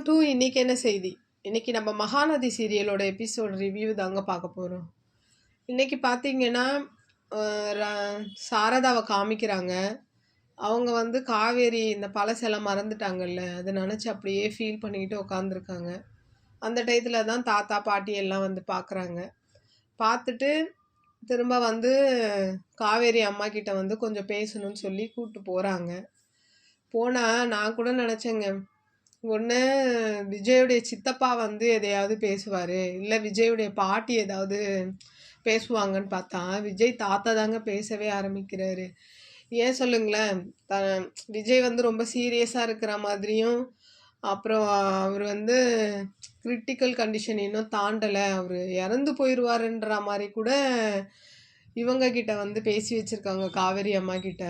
Welcome to இன்னைக்கு என்ன செய்தி. இன்னைக்கு நம்ம மகாநதி சீரியலோட எபிசோட் ரிவ்யூ தாங்க பார்க்க போகிறோம். இன்னைக்கு பார்த்தீங்கன்னா சாரதாவை காமிக்கிறாங்க. அவங்க வந்து காவேரி இந்த பழசெல்லாம் மறந்துட்டாங்கல்ல, அதை நினச்சி அப்படியே ஃபீல் பண்ணிக்கிட்டு உட்காந்துருக்காங்க. அந்த டயத்தில் தான் தாத்தா பாட்டி எல்லாம் வந்து பார்க்குறாங்க. பார்த்துட்டு திரும்ப வந்து காவேரி அம்மா கிட்ட வந்து கொஞ்சம் பேசணும்னு சொல்லி கூப்பிட்டு போகிறாங்க. போனால் நான் கூட நினச்சேங்க, ஒன்று விஜயுடைய சித்தப்பா வந்து எதையாவது பேசுவார், இல்லை விஜயுடைய பாட்டி ஏதாவது பேசுவாங்கன்னு பார்த்தா விஜய் தாத்தா தாங்க பேசவே ஆரம்பிக்கிறாரு. ஏன் சொல்லுங்களேன், விஜய் வந்து ரொம்ப சீரியஸாக இருக்கிற மாதிரியும், அப்புறம் அவர் வந்து கிரிட்டிக்கல் கண்டிஷன் இன்னும் தாண்டலை, அவர் இறந்து போயிடுவாருன்ற மாதிரி கூட இவங்க கிட்ட வந்து பேசி வச்சுருக்காங்க, காவேரி அம்மா கிட்ட.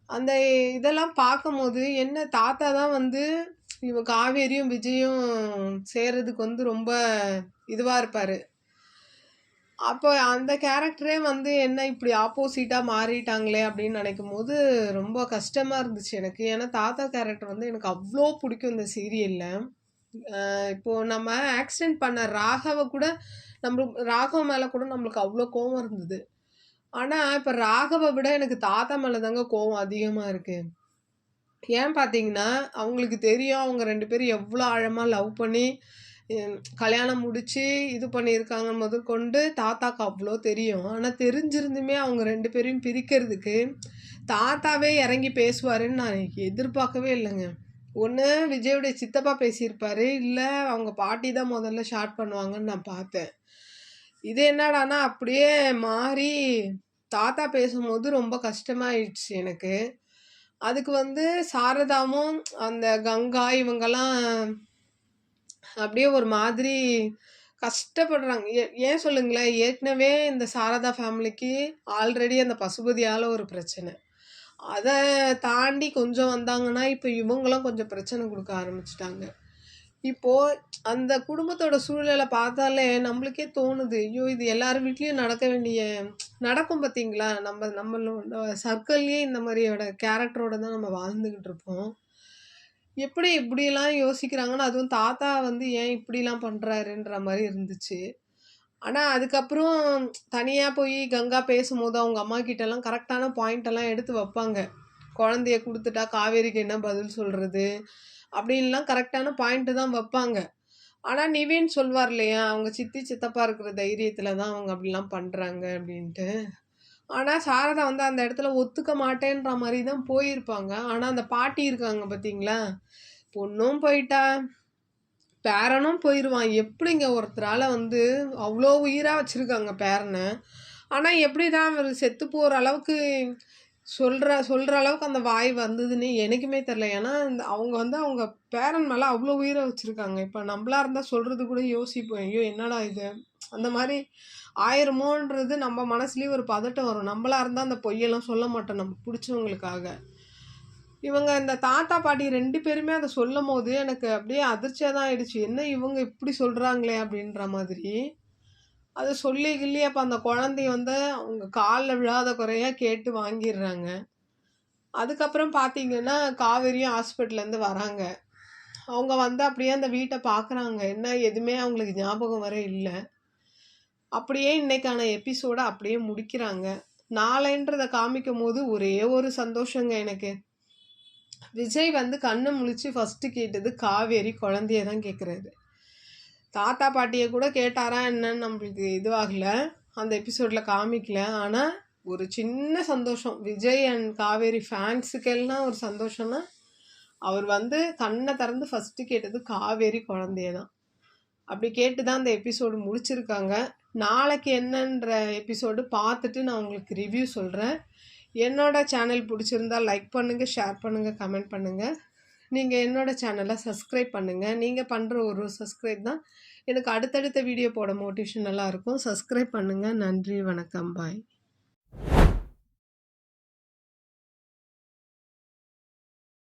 அந்த இதெல்லாம் பார்க்கும்போது என்ன, தாத்தா தான் வந்து இவன் காவேரியும் விஜயும் சேர்றதுக்கு வந்து ரொம்ப இதுவாக இருப்பார். அப்போ அந்த கேரக்டரே வந்து என்ன இப்படி ஆப்போசிட்டாக மாறிட்டாங்களே அப்படின்னு நினைக்கும் போது ரொம்ப கஷ்டமாக இருந்துச்சு எனக்கு. ஏன்னா தாத்தா கேரக்டர் வந்து எனக்கு அவ்வளோ பிடிக்கும் இந்த சீரியலில். இப்போது நம்ம ஆக்சிடென்ட் பண்ண ராகவை கூட ராகவ மேலே கூட நம்மளுக்கு அவ்வளோ கோவம் இருந்தது. ஆனால் இப்போ ராகவை விட எனக்கு தாத்தா மேலே தாங்க கோவம் அதிகமாக இருக்குது. ஏன் பார்த்தீங்கன்னா, அவங்களுக்கு தெரியும் அவங்க 2 பேரும் எவ்வளோ ஆழமாக லவ் பண்ணி கல்யாணம் முடித்து இது பண்ணியிருக்காங்க முதற்கொண்டு தாத்தாக்கு அவ்வளோ தெரியும். ஆனால் தெரிஞ்சிருந்துமே அவங்க 2 பேரையும் பிரிக்கிறதுக்கு தாத்தாவே இறங்கி பேசுவாருன்னு நான் எதிர்பார்க்கவே இல்லைங்க. ஒன்று விஜயுடைய சித்தப்பா பேசியிருப்பாரு, இல்லை அவங்க பாட்டி தான் முதல்ல ஷார்ட் பண்ணுவாங்கன்னு நான் பார்த்தேன். இது என்னடானா அப்படியே மாறி தாத்தா பேசும்போது ரொம்ப கஷ்டமாயிடுச்சு எனக்கு. அதுக்கு வந்து சாரதாவும் அந்த கங்கா இவங்கெல்லாம் அப்படியே ஒரு மாதிரி கஷ்டப்படுறாங்க. ஏன் சொல்லுங்களேன், ஏற்கனவே இந்த சாரதா ஃபேமிலிக்கு ஆல்ரெடி அந்த பசுபதியால் ஒரு பிரச்சனை. அதை தாண்டி கொஞ்சம் வந்தாங்கன்னா இப்போ இவங்களும் கொஞ்சம் பிரச்சனை கொடுக்க ஆரம்பிச்சிட்டாங்க. இப்போது அந்த குடும்பத்தோட சூழ்நிலை பார்த்தாலே நம்மளுக்கே தோணுது, ஐயோ இது எல்லார் வீட்லேயும் நடக்க வேண்டிய நடக்கும் பார்த்தீங்களா. நம்மளோட சர்க்கிள்லேயே இந்த மாதிரியோட கேரக்டரோட தான் நம்ம வாழ்ந்துக்கிட்டு இருப்போம். எப்படி இப்படிலாம் யோசிக்கிறாங்கன்னு, அதுவும் தாத்தா வந்து ஏன் இப்படிலாம் பண்ணுறாருன்ற மாதிரி இருந்துச்சு. ஆனால் அதுக்கப்புறம் தனியாக போய் கங்கா பேசும்போது அவங்க அம்மா கிட்டலாம் கரெக்டான பாயிண்டெல்லாம் எடுத்து வைப்பாங்க. குழந்தைய கொடுத்துட்டா காவேரிக்கு என்ன பதில் சொல்கிறது அப்படின்லாம் கரெக்டான பாயிண்ட்டு தான் வைப்பாங்க. ஆனால் நிவின் சொல்வார் இல்லையா, அவங்க சித்தி சித்தப்பா இருக்கிற தைரியத்தில் தான் அவங்க அப்படிலாம் பண்ணுறாங்க அப்படின்ட்டு. ஆனால் சாரதா வந்து அந்த இடத்துல ஒத்துக்க மாட்டேன்ற மாதிரி தான் போயிருப்பாங்க. ஆனால் அந்த பாட்டி இருக்காங்க பார்த்தீங்களா, பொண்ணும் போயிட்டா பேரனும் போயிடுவான். எப்படிங்க ஒருத்தரால் வந்து அவ்வளோ உயிராக வச்சுருக்காங்க பேரனை, ஆனால் எப்படி தான் அவர் செத்து போகிற அளவுக்கு சொல்கிற அளவுக்கு அந்த வாய் வந்ததுன்னு எனக்குமே தெரில. ஏன்னா அவங்க வந்து அவங்க பேரன் மேலே அவ்வளோ உயிரை வச்சுருக்காங்க. இப்போ நம்மளா இருந்தால் சொல்கிறது கூட யோசிப்போம், ஐயோ என்னடா இது அந்த மாதிரி ஆயிரமோன்றது நம்ம மனசுலேயே ஒரு பதட்டம் வரும். நம்மளா இருந்தால் அந்த பொய்யெல்லாம் சொல்ல மாட்டோம் நம்ம பிடிச்சவங்களுக்காக. இவங்க இந்த தாத்தா பாட்டி 2 பேருமே அதை சொல்லும் போது எனக்கு அப்படியே அதிர்ச்சியாக தான் ஆயிடுச்சு. என்ன இவங்க இப்படி சொல்கிறாங்களே அப்படின்ற மாதிரி. அதை சொல்லி கிள்ளி அப்போ அந்த குழந்தைய வந்து அவங்க காலில் விழாத குறையாக கேட்டு வாங்கிடுறாங்க. அதுக்கப்புறம் பார்த்தீங்கன்னா காவேரியும் ஹாஸ்பிட்டல்லேருந்து வராங்க. அவங்க வந்து அப்படியே அந்த வீட்டை பார்க்குறாங்க. என்ன எதுவுமே அவங்களுக்கு ஞாபகம் வர இல்லை. அப்படியே இன்னைக்கான எபிசோடை அப்படியே முடிக்கிறாங்க. நாளைன்றதை காமிக்கும் போது ஒரே ஒரு சந்தோஷங்க எனக்கு. விஜய் வந்து கண்ணை முழிச்சு ஃபஸ்ட்டு கேட்டது காவேரி குழந்தைய தான் கேட்குறாரு. தாத்தா பாட்டியை கூட கேட்டாரா என்னன்னு நம்மளுக்கு இதுவாகலை, அந்த எபிசோடில் காமிக்கல. ஆனால் ஒரு சின்ன சந்தோஷம் விஜய் அண்ட் காவேரி ஃபேன்ஸுக்கெல்லாம் ஒரு சந்தோஷம்னா, அவர் வந்து கண்ணை திறந்து ஃபஸ்ட்டு கேட்டது காவேரி குழந்தைய தான். அப்படி கேட்டு தான் அந்த எபிசோடு முடிச்சிருக்காங்க. நாளைக்கு என்னன்ற எபிசோடு பார்த்துட்டு நான் உங்களுக்கு ரிவ்யூ சொல்கிறேன். என்னோடய சேனல் பிடிச்சிருந்தா லைக் பண்ணுங்கள், ஷேர் பண்ணுங்கள், கமெண்ட் பண்ணுங்கள். நீங்கள் என்னோடய சேனலை சப்ஸ்கிரைப் பண்ணுங்கள். நீங்கள் பண்ணுற ஒரு சப்ஸ்கிரைப் தான் எனக்கு அடுத்தடுத்த வீடியோ போட மோட்டிவேஷனலாக இருக்கும். சப்ஸ்கிரைப் பண்ணுங்கள். நன்றி, வணக்கம், பாய்.